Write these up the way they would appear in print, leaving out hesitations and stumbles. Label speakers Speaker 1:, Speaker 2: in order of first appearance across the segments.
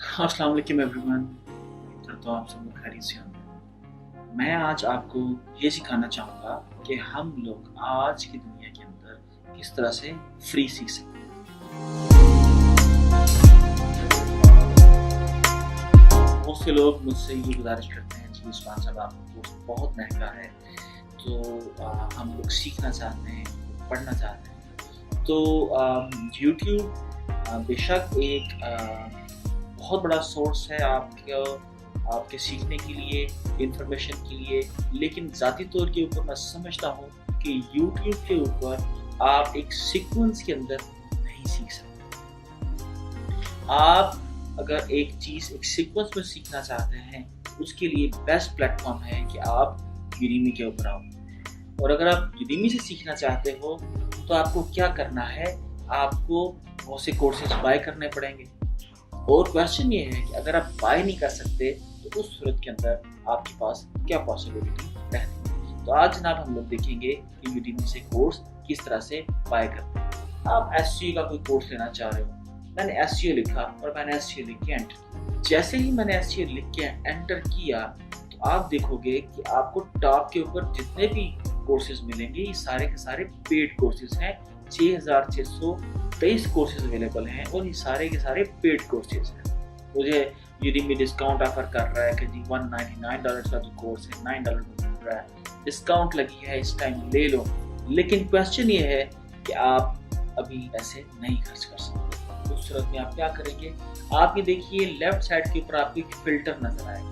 Speaker 1: अस्सलाम वालेकुम एवरीवन। तो आप सब लोग खैरियत से होंगे। मैं आज आपको ये सिखाना चाहूँगा कि हम लोग आज की दुनिया के अंदर किस तरह से फ्री सीख सकते हैं। बहुत से लोग मुझसे ये गुजारिश करते हैं, जी उस्मान साहब आपका कोर्स बहुत महंगा है, तो हम लोग सीखना चाहते हैं, पढ़ना चाहते हैं। तो यूट्यूब बेशक एक बहुत बड़ा सोर्स है आपके सीखने के लिए, इंफॉर्मेशन के लिए, लेकिन ज़ाती तौर के ऊपर मैं समझता हूँ कि यूट्यूब के ऊपर आप एक सीक्वेंस के अंदर नहीं सीख सकते। आप अगर एक चीज़ एक सीक्वेंस में सीखना चाहते हैं, उसके लिए बेस्ट प्लेटफॉर्म है कि आप यूडीमी के ऊपर आओ। और अगर आप यूडीमी से सीखना चाहते हो तो आपको क्या करना है, आपको बहुत से कोर्सेज बाय करने पड़ेंगे। और क्वेश्चन ये है कि अगर आप बाय नहीं कर सकते तो उस सूरत के अंदर आपके पास क्या पॉसिबिलिटी रहती है। तो आज जनाब हम लोग देखेंगे कि यूडीमी से कोर्स किस तरह से बाय करते हैं। आप एसईओ का कोई कोर्स लेना चाह रहे हो, मैंने एसईओ लिखा और मैंने एसईओ लिख के एंटर किया। जैसे ही मैंने एसईओ लिख के एंटर किया तो आप देखोगे कि आपको टॉप के ऊपर जितने भी कोर्सेज मिलेंगे ये सारे के सारे पेड कोर्सेज हैं। 6,623 कोर्सेज अवेलेबल हैं और ये सारे के सारे पेड कोर्सेज हैं। मुझे यूडीमी डिस्काउंट ऑफर कर रहा है कि जी $199 का जो कोर्स है $9 में मिल रहा है, डिस्काउंट लगी है, इस टाइम ले लो। लेकिन क्वेश्चन ये है कि आप अभी पैसे नहीं खर्च कर सकते। उस सूरत में आप क्या करेंगे, आप ये देखिए लेफ्ट साइड के ऊपर आपको एक फिल्टर नजर आएगा।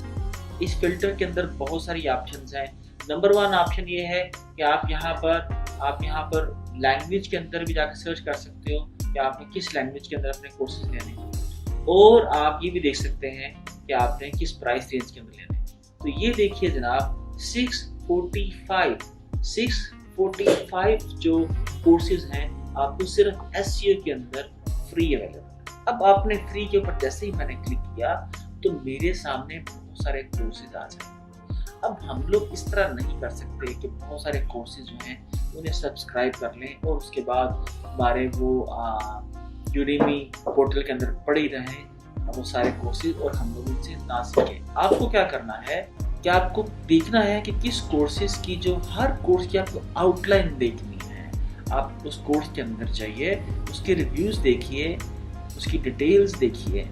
Speaker 1: इस फिल्टर के अंदर बहुत सारी ऑप्शंस हैं। नंबर 1 ऑप्शन ये है कि आप यहाँ पर लैंग्वेज के अंदर भी जाकर सर्च कर सकते हो कि आपने किस लैंग्वेज के अंदर अपने कोर्सेज लेने हैं। और आप ये भी देख सकते हैं कि आपने किस प्राइस रेंज के अंदर लेने हैं। तो ये देखिए जनाब 645 जो कोर्सेज हैं आपको सिर्फ एसईओ के अंदर फ्री अवेलेबल है। अब आपने फ्री के ऊपर जैसे ही मैंने क्लिक किया तो मेरे सामने बहुत सारे कोर्सेज आ जाएंगे। अब हम लोग इस तरह नहीं कर सकते कि बहुत सारे कोर्सेज जो हैं उन्हें सब्सक्राइब कर लें और उसके बाद हमारे वो यूडीमी पोर्टल के अंदर पड़े ही रहें वो सारे कोर्सेज और हम लोग उनसे ना सीखें। आपको क्या करना है कि आपको देखना है कि किस कोर्सेज की जो हर कोर्स की आपको आउटलाइन देखनी है। आप उस कोर्स के अंदर जाइए, उसके रिव्यूज़ देखिए, उसकी डिटेल्स देखिए।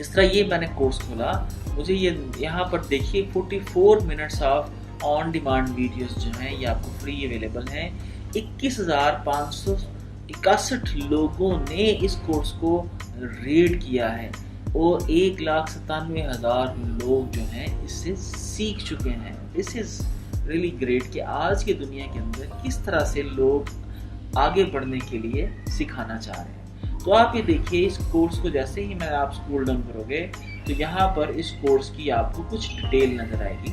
Speaker 1: इस तरह ये मैंने कोर्स खोला, मुझे ये यहाँ पर देखिए 44 minutes of on demand videos जो हैं ये आपको फ्री अवेलेबल हैं। 21,561 लोगों ने इस कोर्स को रेड किया है और 1,97,000 लोग जो हैं इससे सीख चुके हैं। दिस इज रियली ग्रेट कि आज की दुनिया के अंदर किस तरह से लोग आगे बढ़ने के लिए सिखाना चाह रहे हैं। तो आप ये देखिए इस कोर्स को जैसे ही मैं आप स्क्रॉल डाउन करोगे तो यहाँ पर इस कोर्स की आपको कुछ डिटेल नजर आएगी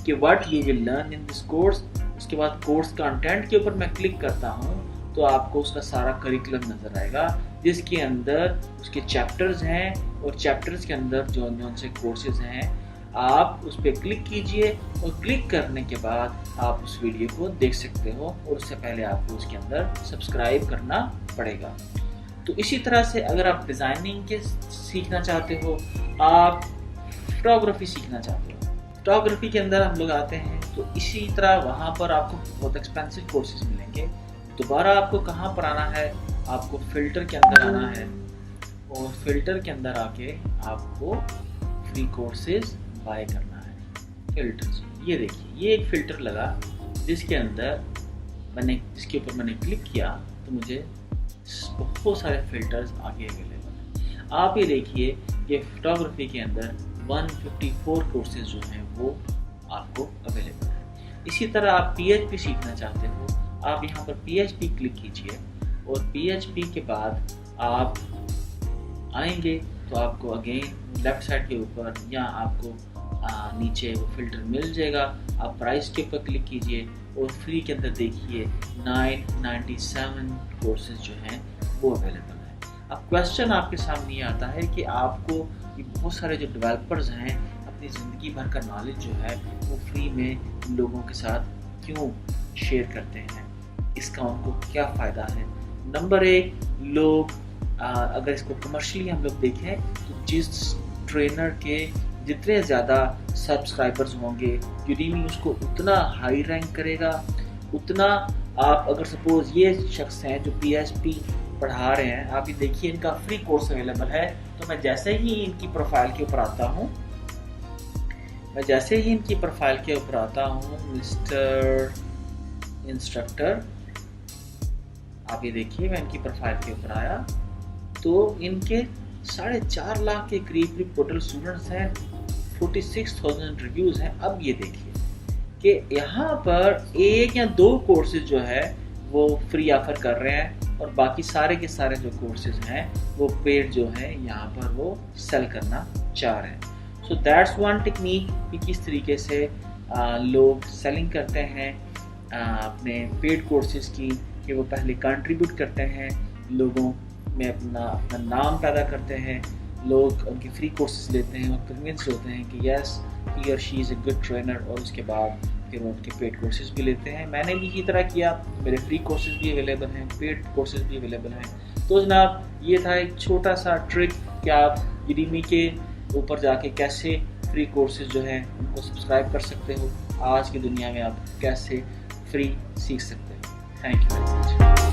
Speaker 1: कि what you will learn in this course. उसके बाद कोर्स कंटेंट के ऊपर मैं क्लिक करता हूँ तो आपको उसका सारा करिकुलम नजर आएगा जिसके अंदर उसके चैप्टर्स हैं और चैप्टर्स के अंदर जो से कोर्सेज हैं आप उस पर क्लिक कीजिए और क्लिक करने के बाद आप उस वीडियो को देख सकते हो और उससे पहले आपको उसके अंदर सब्सक्राइब करना पड़ेगा। तो इसी तरह से अगर आप डिज़ाइनिंग के सीखना चाहते हो, आप फोटोग्राफी सीखना चाहते हो, फोटोग्राफी के अंदर हम लोग आते हैं तो इसी तरह वहाँ पर आपको बहुत एक्सपेंसिव कोर्सेज मिलेंगे। दोबारा आपको कहाँ पर आना है, आपको फ़िल्टर के अंदर आना है और फिल्टर के अंदर आके आपको फ्री कोर्सेज बाय करना है। फिल्टर्स, ये देखिए ये एक फ़िल्टर लगा जिसके ऊपर मैंने क्लिक किया तो मुझे बहुत सारे फिल्टर्स आगे अवेलेबल हैं। आप ये देखिए कि फोटोग्राफी के अंदर 154 कोर्सेज जो हैं वो आपको अवेलेबल है। इसी तरह आप PHP सीखना चाहते हो, आप यहाँ पर PHP क्लिक कीजिए और PHP के बाद आप आएंगे तो आपको अगेन लेफ्ट साइड के ऊपर या आपको नीचे वो फिल्टर मिल जाएगा। आप प्राइस के ऊपर क्लिक कीजिए और फ्री के अंदर देखिए 997 कोर्सेज जो हैं वो अवेलेबल है। अब क्वेश्चन आपके सामने ये आता है कि आपको ये बहुत सारे जो डेवलपर्स हैं अपनी ज़िंदगी भर का नॉलेज जो है वो फ्री में लोगों के साथ क्यों शेयर करते हैं, इसका उनको क्या फ़ायदा है। नंबर 1, लोग अगर इसको कमर्शियली हम लोग देखें तो जिस ट्रेनर के जितने ज़्यादा सब्सक्राइबर्स होंगे यूडीमी उसको उतना हाई रैंक करेगा, उतना आप अगर सपोज ये शख्स हैं जो PHP पढ़ा रहे हैं, आप ये देखिए इनका फ्री कोर्स अवेलेबल है। तो मैं जैसे ही इनकी प्रोफाइल के ऊपर आता हूँ, मिस्टर इंस्ट्रक्टर, आप ये देखिए मैं इनकी प्रोफाइल के ऊपर आया तो इनके 4.5 लाख के करीब टोटल स्टूडेंट्स हैं, 46,000 रिव्यूज़ हैं। अब ये देखिए कि यहाँ पर 1 या 2 कोर्सेज जो है वो फ्री ऑफर कर रहे हैं और बाकी सारे के सारे जो कोर्सेज हैं वो पेड जो है यहाँ पर वो सेल करना चाह रहे हैं। सो दैट्स वन टेक्निक कि किस तरीके से लोग सेलिंग करते हैं अपने पेड कोर्सेज की, कि वो पहले कंट्रीब्यूट करते हैं, लोगों में अपना नाम पैदा करते हैं, लोग उनके फ्री कोर्सेज लेते हैं और कन्विंस होते हैं कि यस ही और she is a good trainer, और उसके बाद फिर वो उनके पेड कोर्सेज भी लेते हैं। मैंने भी इसी तरह किया, मेरे फ्री कोर्सेज भी अवेलेबल हैं, पेड कोर्सेज भी अवेलेबल हैं। तो जनाब ये था एक छोटा सा ट्रिक कि आप यूडीमी के ऊपर जाके कैसे फ्री कोर्सेज जो हैं उनको सब्सक्राइब कर सकते हो, आज की दुनिया में आप कैसे फ्री सीख सकते हो। Thank you very much.